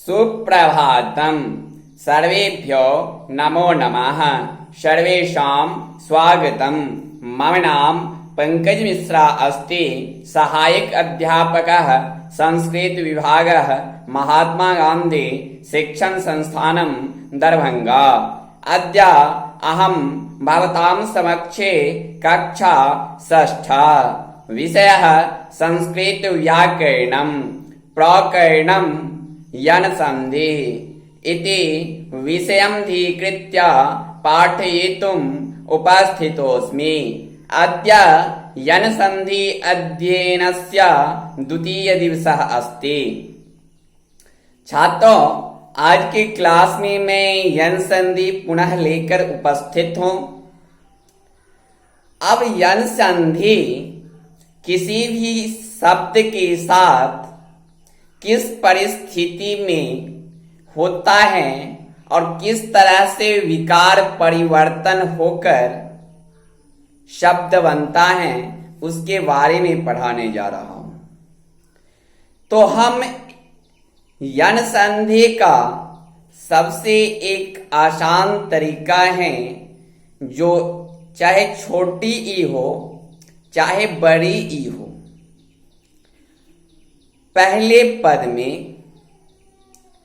सुप्रभातम। सर्वेभ्यो नमो नमः। सर्वेषां स्वागतम। मम नाम पंकज मिश्रा अस्ति। सहायक अध्यापकः संस्कृत विभागः महात्मा गांधी शिक्षण संस्थानं दरभंगा। अद्य अहं भवतां समक्षे कक्षा षष्ठा विषयः संस्कृत व्याकरणं प्रकरणं यन संधि इति विषयमधिकृत्य पाठयितुम् उपस्थितोऽस्मि। अद्य यन संधि अध्ययनस्य द्वितीय दिवसः अस्ति। छात्रों, आज की क्लास में मैं यन संधि पुनः लेकर उपस्थित हूं। अब यन संधि किसी भी शब्द के साथ किस परिस्थिति में होता है और किस तरह से विकार परिवर्तन होकर शब्द बनता है उसके बारे में पढ़ाने जा रहा हूं। तो हम यन संधि का सबसे एक आसान तरीका है, जो चाहे छोटी ई हो चाहे बड़ी ई हो, पहले पद में,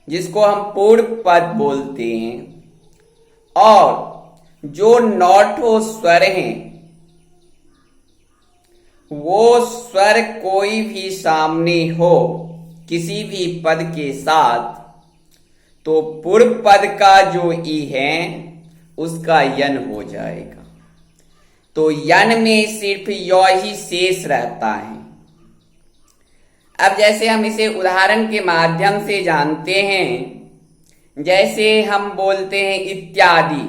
जिसको हम पूर्ण पद बोलते हैं, और जो नौठो स्वर हैं, वो स्वर कोई भी सामने हो किसी भी पद के साथ, तो पूर्व पद का जो ई है उसका यन हो जाएगा। तो यन में सिर्फ य ही शेष रहता है। अब जैसे हम इसे उदाहरण के माध्यम से जानते हैं, जैसे हम बोलते हैं इत्यादि।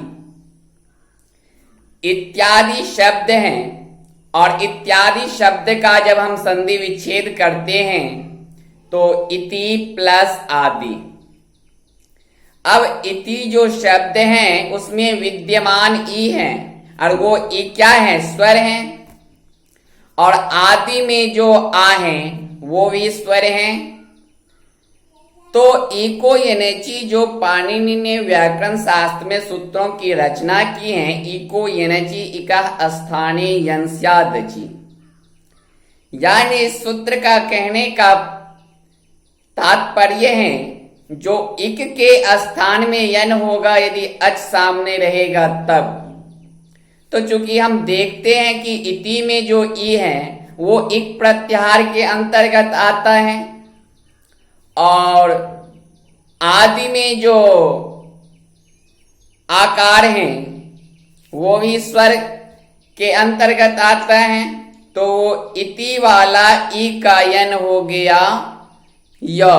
इत्यादि शब्द हैं और इत्यादि शब्द का जब हम संधि विच्छेद करते हैं तो इति प्लस आदि। अब इति जो शब्द हैं उसमें विद्यमान ई है और वो ई क्या है? स्वर है। और आदि में जो आ है वो भी स्वर हैं। तो इको यनची जो पाणिनि ने व्याकरण शास्त्र में सूत्रों की रचना की है, इको यनची इका स्थाने यंस्यादचि, यानी इस सूत्र का कहने का तात्पर्य है जो इक के स्थान में यन होगा यदि अच सामने रहेगा तब। तो चूंकि हम देखते हैं कि इति में जो ई है वो इक प्रत्याहार के अंतर्गत आता है और आदि में जो आकार हैं वो भी स्वर के अंतर्गत आता है। तो इति वाला ई का यन हो गया य।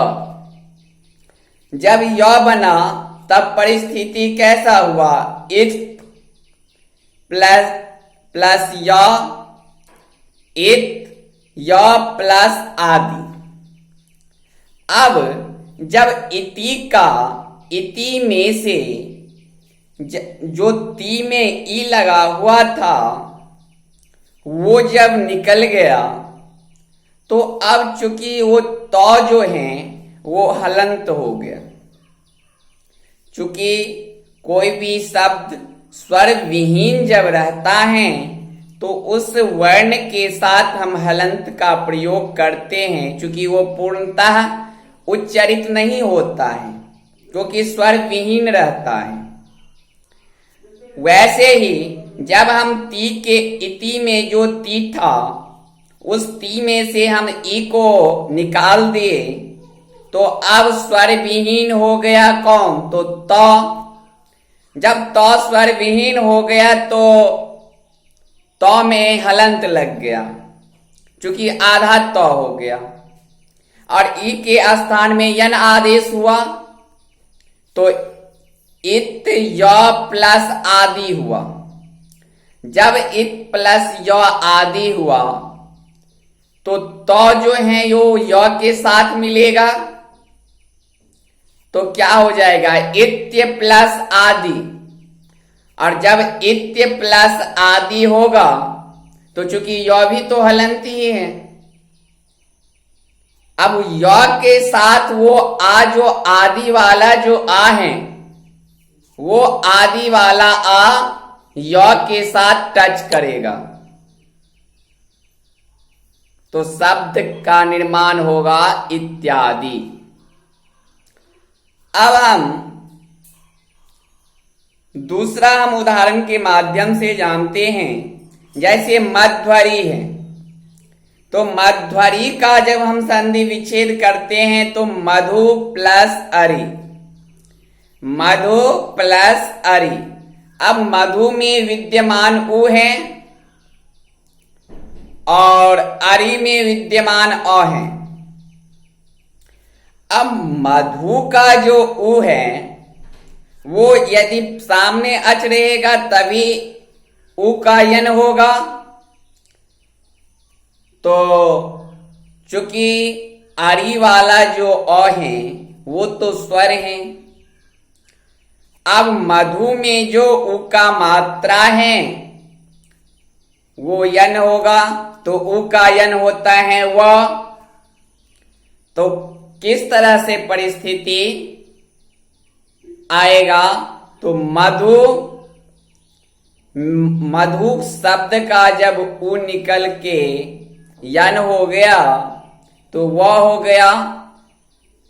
जब य बना तब परिस्थिति कैसा हुआ? इत प्लस य, इत य प्लस आदि। अब जब इति का इति में से जो ती में ई लगा हुआ था वो जब निकल गया तो अब चूंकि वो तो जो है वो हलंत हो गया। चूंकि कोई भी शब्द स्वर विहीन जब रहता है तो उस वर्ण के साथ हम हलंत का प्रयोग करते हैं, चूंकि वो पूर्णतः उच्चारित नहीं होता है क्योंकि स्वर विहीन रहता है। वैसे ही जब हम ती के इति में जो ती था उस ती में से हम ई को निकाल दिए तो अब स्वर विहीन हो गया कौन? तो त। जब त स्वर विहीन हो गया तो में हलंत लग गया, चूंकि आधा तो हो गया और ई के स्थान में यन आदेश हुआ तो इत य प्लस आदि हुआ। जब इत प्लस य आदि हुआ तो जो है यो य के साथ मिलेगा तो क्या हो जाएगा? इत्य प्लस आदि। और जब इत्य प्लस आदि होगा तो चूंकि य भी तो हलंत ही है अब य के साथ वो आ जो आदि वाला जो आ है, वो आदि वाला आ य के साथ टच करेगा तो शब्द का निर्माण होगा इत्यादि। अब हम दूसरा उदाहरण के माध्यम से जानते हैं। जैसे मध्वरी है, तो मध्वरी का जब हम संधि विच्छेद करते हैं तो मधु प्लस अरि, मधु प्लस अरि। अब मधु में विद्यमान उ है और अरि में विद्यमान अ है। अब मधु का जो उ है वो यदि सामने अच रहेगा तभी उ का यन होगा। तो चूंकि अरि वाला जो अ है वो तो स्वर है। अब मधु में जो उ का मात्रा है वो यन होगा, तो उ का यन होता है व। तो किस तरह से परिस्थिति आएगा, तो मधु, मधु शब्द का जब उ निकल के यन हो गया तो वह हो गया,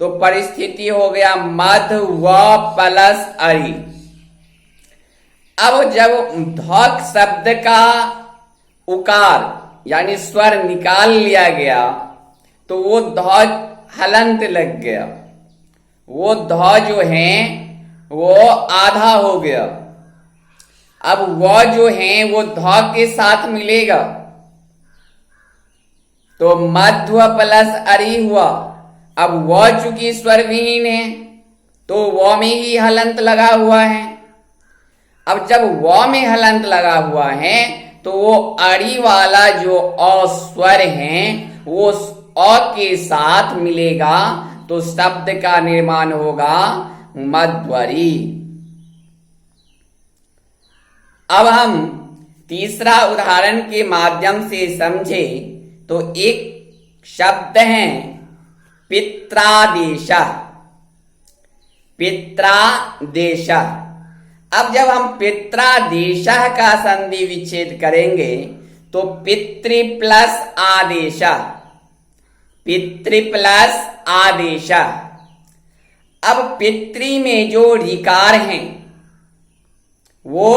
तो परिस्थिति हो गया मध व प्लस अरि। अब जब धक शब्द का उकार यानी स्वर निकाल लिया गया तो वो ध हलंत लग गया, वो ध जो है वो आधा हो गया। अब वह जो है वो ध के साथ मिलेगा तो मध्व प्लस अरि हुआ। अब वह चूंकि स्वर विहीन है तो व में ही हलंत लगा हुआ है। अब जब व में हलंत लगा हुआ है तो वो अरि वाला जो अ स्वर है वो अ के साथ मिलेगा तो शब्द का निर्माण होगा मध्वरी। अब हम तीसरा उदाहरण के माध्यम से समझे तो एक शब्द है पित्रादेश, पित्रादेश। अब जब हम पित्रादेश का संधि विच्छेद करेंगे तो पितृ प्लस आदेश, पितृ प्लस आदेश। अब पितृ में जो ऋकार हैं वो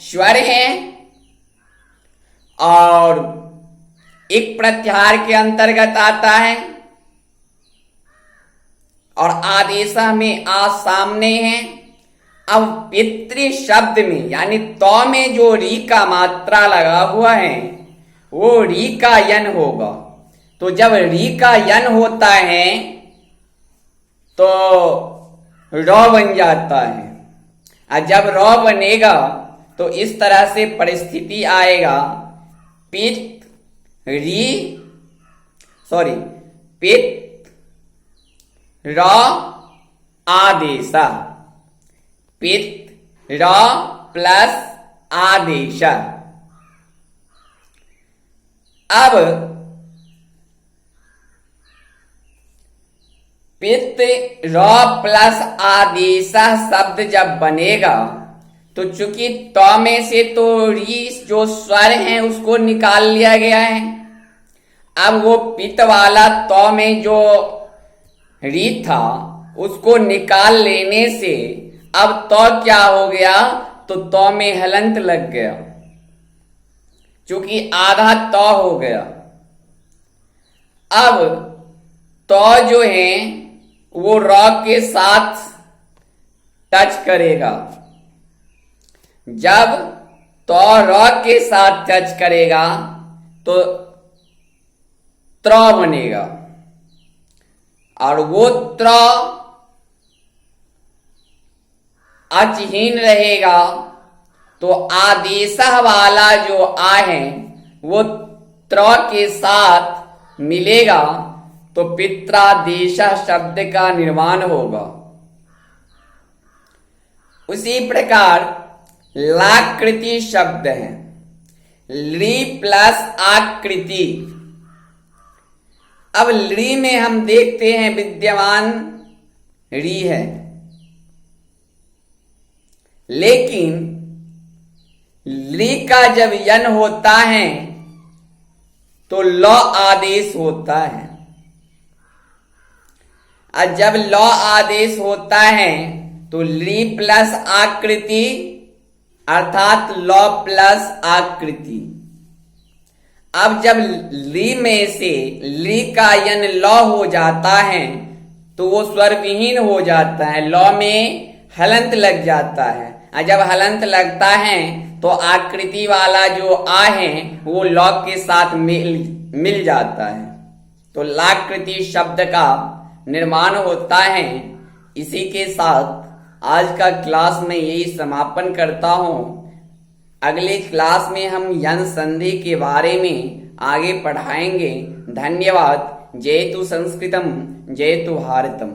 स्वर है और एक प्रत्याहार के अंतर्गत आता है और आदेश में आ सामने है। अब पितृ शब्द में यानी तो में जो री का मात्रा लगा हुआ है वो री का यन होगा। तो जब री का यन होता है तो र बन जाता है, और जब र बनेगा तो इस तरह से परिस्थिति आएगा पित र आदेश, पित र प्लस आदेश। अब पित र प्लस आदेश शब्द जब बनेगा तो चूंकि त में से तो री जो स्वर है उसको निकाल लिया गया है। अब वो पित वाला त में जो री था उसको निकाल लेने से अब तो क्या हो गया, तो त में हलंत लग गया क्योंकि आधा तो हो गया। अब तो जो है वो र के साथ टच करेगा, जब तो र के साथ टच करेगा तो त्र बनेगा और वो त्र अचहीन रहेगा तो आदेश वाला जो आ है वो त्र के साथ मिलेगा तो पित्रादेश शब्द का निर्माण होगा। उसी प्रकार लाकृति शब्द है, ली प्लस आकृति। अब ली में हम देखते हैं विद्यमान री है, लेकिन ली का जब यन होता है तो लौ आदेश होता है। और जब लौ आदेश होता है तो ली प्लस आकृति अर्थात लौ प्लस आकृति। अब जब ली में से ली का यन लौ हो जाता है तो वो स्वर विहीन हो जाता है, लौ में हलंत लग जाता है। और जब हलंत लगता है तो आकृति वाला जो आ है वो लौ के साथ मिल जाता है, तो लाकृति शब्द का निर्माण होता है। इसी के साथ आज का क्लास में यही समापन करता हूं। अगले क्लास में हम यन संधि के बारे में आगे पढ़ाएंगे। धन्यवाद। जयतु संस्कृतम जयतु भारतम।